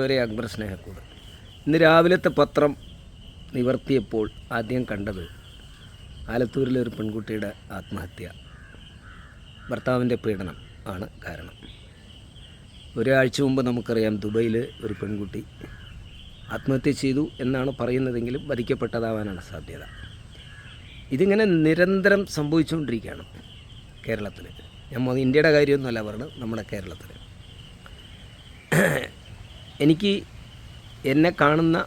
അക്ബർ സ്നേഹക്കൂട്. ഇന്ന് രാവിലത്തെ പത്രം നിവർത്തിയപ്പോൾ ആദ്യം കണ്ടത് ആലത്തൂരിലെ ഒരു പെൺകുട്ടിയുടെ ആത്മഹത്യ. ഭർത്താവിൻ്റെ പീഡനം ആണ് കാരണം. ഒരാഴ്ച മുമ്പ് നമുക്കറിയാം ദുബൈയിൽ ഒരു പെൺകുട്ടി ആത്മഹത്യ ചെയ്തു എന്നാണ് പറയുന്നതെങ്കിലും വധിക്കപ്പെട്ടതാവാനാണ് സാധ്യത. ഇതിങ്ങനെ നിരന്തരം സംഭവിച്ചുകൊണ്ടിരിക്കുകയാണ് കേരളത്തിൽ. ഞാൻ ഇന്ത്യയുടെ കാര്യമൊന്നുമല്ല പറഞ്ഞത്, നമ്മുടെ കേരളത്തിൽ. എനിക്ക് എന്നെ കാണുന്ന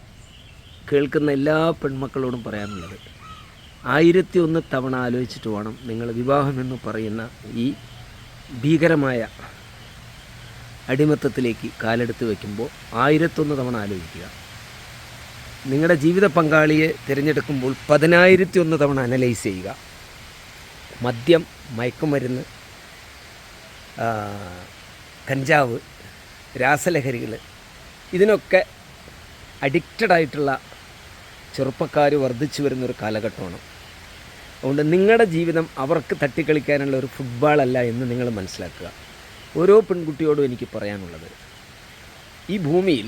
കേൾക്കുന്ന എല്ലാ പെൺമക്കളോടും പറയാനുള്ളത്, 1001 തവണ ആലോചിച്ചിട്ട് വേണം നിങ്ങൾ വിവാഹമെന്ന് പറയുന്ന ഈ ഭീകരമായ അടിമത്തത്തിലേക്ക് കാലെടുത്ത് വയ്ക്കുമ്പോൾ 1001 തവണ ആലോചിക്കുക. നിങ്ങളുടെ ജീവിത പങ്കാളിയെ തിരഞ്ഞെടുക്കുമ്പോൾ 10,001 തവണ അനലൈസ് ചെയ്യുക. മദ്യം, മയക്കുമരുന്ന്, കഞ്ചാവ്, രാസലഹരികൾ, ഇതിനൊക്കെ അഡിക്റ്റഡായിട്ടുള്ള ചെറുപ്പക്കാർ വർദ്ധിച്ചു വരുന്നൊരു കാലഘട്ടമാണ്. അതുകൊണ്ട് നിങ്ങളുടെ ജീവിതം അവർക്ക് തട്ടിക്കളിക്കാനുള്ള ഒരു ഫുട്ബോളല്ല എന്ന് നിങ്ങൾ മനസ്സിലാക്കുക. ഓരോ പെൺകുട്ടിയോടും എനിക്ക് പറയാനുള്ളത്, ഈ ഭൂമിയിൽ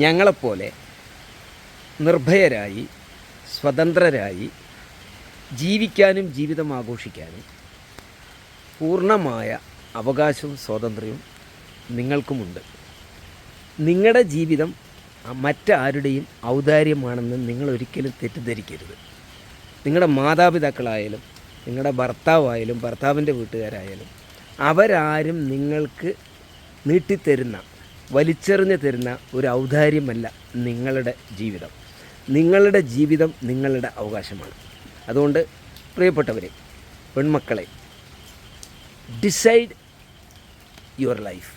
ഞങ്ങളെപ്പോലെ നിർഭയരായി സ്വതന്ത്രരായി ജീവിക്കാനും ജീവിതം ആഘോഷിക്കാനും പൂർണ്ണമായ അവകാശവും സ്വാതന്ത്ര്യവും നിങ്ങൾക്കുമുണ്ട്. നിങ്ങളുടെ ജീവിതം മറ്റാരുടെയും ഔദാര്യമാണെന്ന് നിങ്ങൾ ഒരിക്കലും തെറ്റിദ്ധരിക്കരുത്. നിങ്ങളുടെ മാതാപിതാക്കളായാലും നിങ്ങളുടെ ഭർത്താവായാലും ഭർത്താവിൻ്റെ വീട്ടുകാരായാലും അവരാരും നിങ്ങൾക്ക് നീട്ടിത്തരുന്ന, വലിച്ചെറിഞ്ഞ് തരുന്ന ഒരു ഔദാര്യമല്ല നിങ്ങളുടെ ജീവിതം. നിങ്ങളുടെ ജീവിതം നിങ്ങളുടെ അവകാശമാണ്. അതുകൊണ്ട് പ്രിയപ്പെട്ടവരെ, പെൺമക്കളെ, decide your life.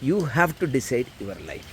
You have to decide your life.